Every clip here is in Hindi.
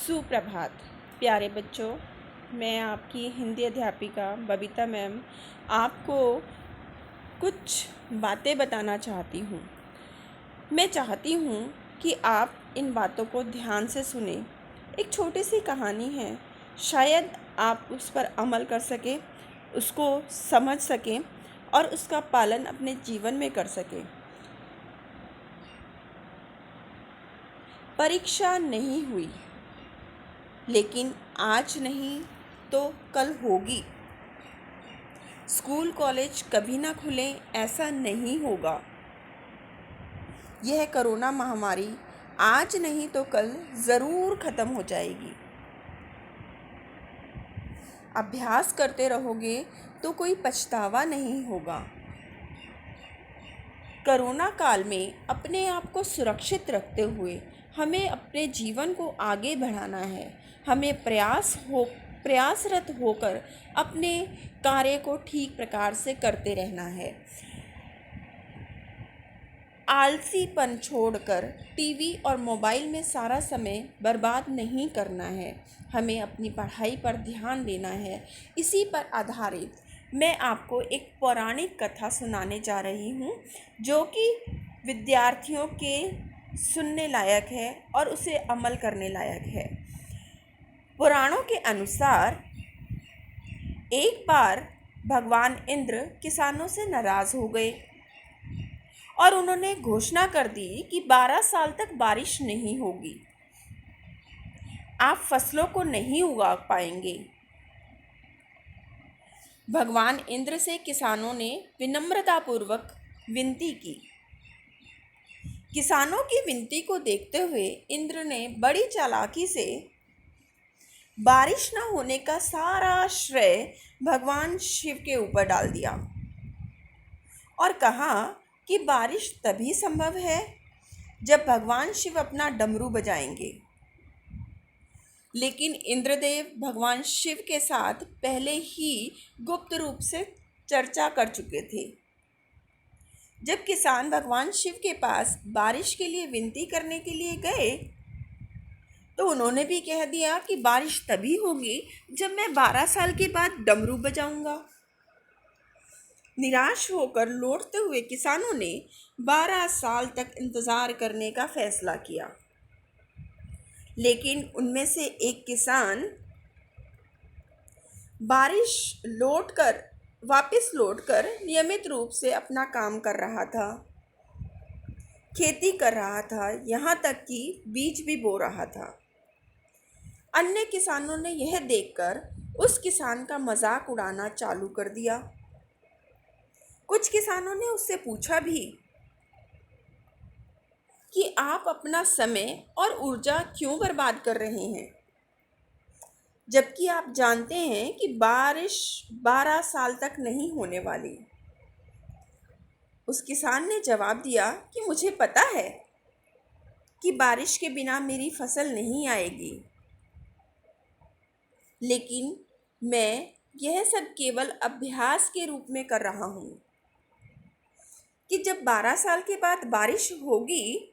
सुप्रभात प्यारे बच्चों। मैं आपकी हिंदी अध्यापिका बबीता मैम आपको कुछ बातें बताना चाहती हूँ। मैं चाहती हूँ कि आप इन बातों को ध्यान से सुने। एक छोटी सी कहानी है, शायद आप उस पर अमल कर सकें, उसको समझ सकें और उसका पालन अपने जीवन में कर सकें। परीक्षा नहीं हुई, लेकिन आज नहीं तो कल होगी। स्कूल कॉलेज कभी ना खुले, ऐसा नहीं होगा। यह कोरोना महामारी आज नहीं तो कल ज़रूर ख़त्म हो जाएगी। अभ्यास करते रहोगे तो कोई पछतावा नहीं होगा। कोरोना काल में अपने आप को सुरक्षित रखते हुए हमें अपने जीवन को आगे बढ़ाना है। हमें प्रयासरत होकर अपने कार्य को ठीक प्रकार से करते रहना है। आलसीपन छोड़कर टीवी और मोबाइल में सारा समय बर्बाद नहीं करना है। हमें अपनी पढ़ाई पर ध्यान देना है। इसी पर आधारित मैं आपको एक पौराणिक कथा सुनाने जा रही हूँ, जो कि विद्यार्थियों के सुनने लायक है और उसे अमल करने लायक है। पुराणों के अनुसार एक बार भगवान इंद्र किसानों से नाराज़ हो गए और उन्होंने घोषणा कर दी कि 12 साल तक बारिश नहीं होगी। आप फसलों को नहीं उगा पाएंगे। भगवान इंद्र से किसानों ने विनम्रतापूर्वक विनती की। किसानों की विनती को देखते हुए इंद्र ने बड़ी चालाकी से बारिश न होने का सारा श्रेय भगवान शिव के ऊपर डाल दिया और कहा कि बारिश तभी संभव है जब भगवान शिव अपना डमरू बजाएंगे। लेकिन इंद्रदेव भगवान शिव के साथ पहले ही गुप्त रूप से चर्चा कर चुके थे। जब किसान भगवान शिव के पास बारिश के लिए विनती करने के लिए गए तो उन्होंने भी कह दिया कि बारिश तभी होगी जब मैं 12 साल के बाद डमरू बजाऊंगा। निराश होकर लौटते हुए किसानों ने 12 साल तक इंतज़ार करने का फैसला किया। लेकिन उनमें से एक किसान वापस लौटकर नियमित रूप से अपना काम कर रहा था, खेती कर रहा था, यहाँ तक कि बीज भी बो रहा था। अन्य किसानों ने यह देखकर उस किसान का मजाक उड़ाना चालू कर दिया। कुछ किसानों ने उससे पूछा भी कि आप अपना समय और ऊर्जा क्यों बर्बाद कर रहे हैं, जबकि आप जानते हैं कि बारिश 12 साल तक नहीं होने वाली। उस किसान ने जवाब दिया कि मुझे पता है कि बारिश के बिना मेरी फसल नहीं आएगी, लेकिन मैं यह सब केवल अभ्यास के रूप में कर रहा हूँ कि जब 12 साल के बाद बारिश होगी,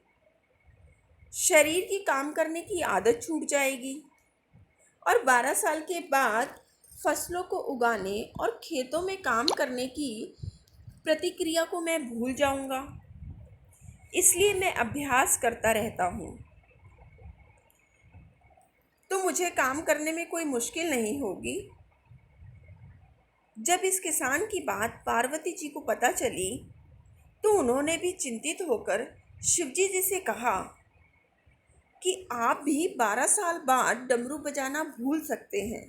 शरीर की काम करने की आदत छूट जाएगी और 12 साल के बाद फसलों को उगाने और खेतों में काम करने की प्रतिक्रिया को मैं भूल जाऊंगा। इसलिए मैं अभ्यास करता रहता हूँ, तो मुझे काम करने में कोई मुश्किल नहीं होगी। जब इस किसान की बात पार्वती जी को पता चली तो उन्होंने भी चिंतित होकर शिवजी जी से कहा कि आप भी 12 साल बाद डमरू बजाना भूल सकते हैं।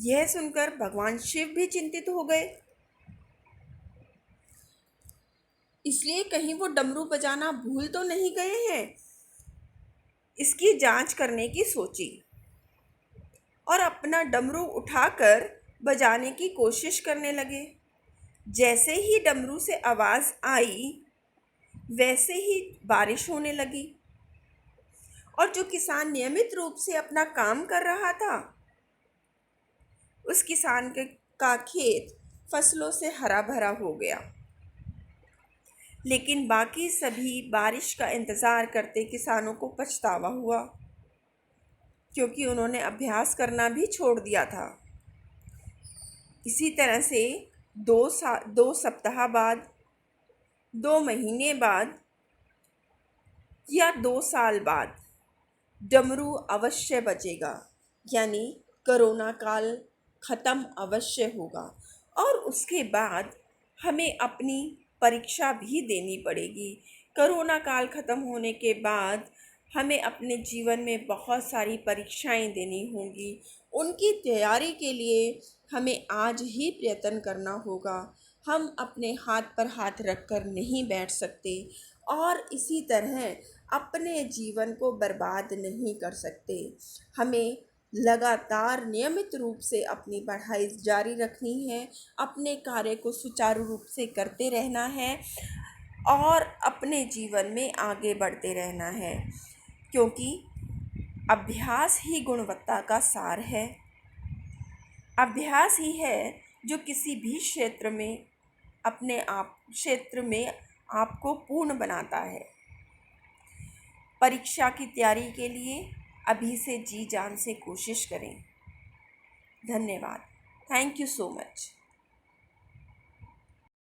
यह सुनकर भगवान शिव भी चिंतित हो गए, इसलिए कहीं वो डमरू बजाना भूल तो नहीं गए हैं, इसकी जांच करने की सोची और अपना डमरू उठाकर बजाने की कोशिश करने लगे। जैसे ही डमरू से आवाज़ आई, वैसे ही बारिश होने लगी और जो किसान नियमित रूप से अपना काम कर रहा था, उस किसान का खेत फसलों से हरा भरा हो गया। लेकिन बाकी सभी बारिश का इंतज़ार करते किसानों को पछतावा हुआ। क्योंकि उन्होंने अभ्यास करना भी छोड़ दिया था। इसी तरह से 2 सप्ताह बाद, 2 महीने बाद या 2 साल बाद डमरू अवश्य बजेगा, यानी कोरोना काल ख़त्म अवश्य होगा। और उसके बाद हमें अपनी परीक्षा भी देनी पड़ेगी। कोरोना काल ख़त्म होने के बाद हमें अपने जीवन में बहुत सारी परीक्षाएं देनी होंगी। उनकी तैयारी के लिए हमें आज ही प्रयत्न करना होगा। हम अपने हाथ पर हाथ रख कर नहीं बैठ सकते और इसी तरह अपने जीवन को बर्बाद नहीं कर सकते। हमें लगातार नियमित रूप से अपनी पढ़ाई जारी रखनी है, अपने कार्य को सुचारू रूप से करते रहना है और अपने जीवन में आगे बढ़ते रहना है, क्योंकि अभ्यास ही गुणवत्ता का सार है। अभ्यास ही है जो किसी भी क्षेत्र में आपको पूर्ण बनाता है। परीक्षा की तैयारी के लिए अभी से जी जान से कोशिश करें। धन्यवाद। Thank you so much.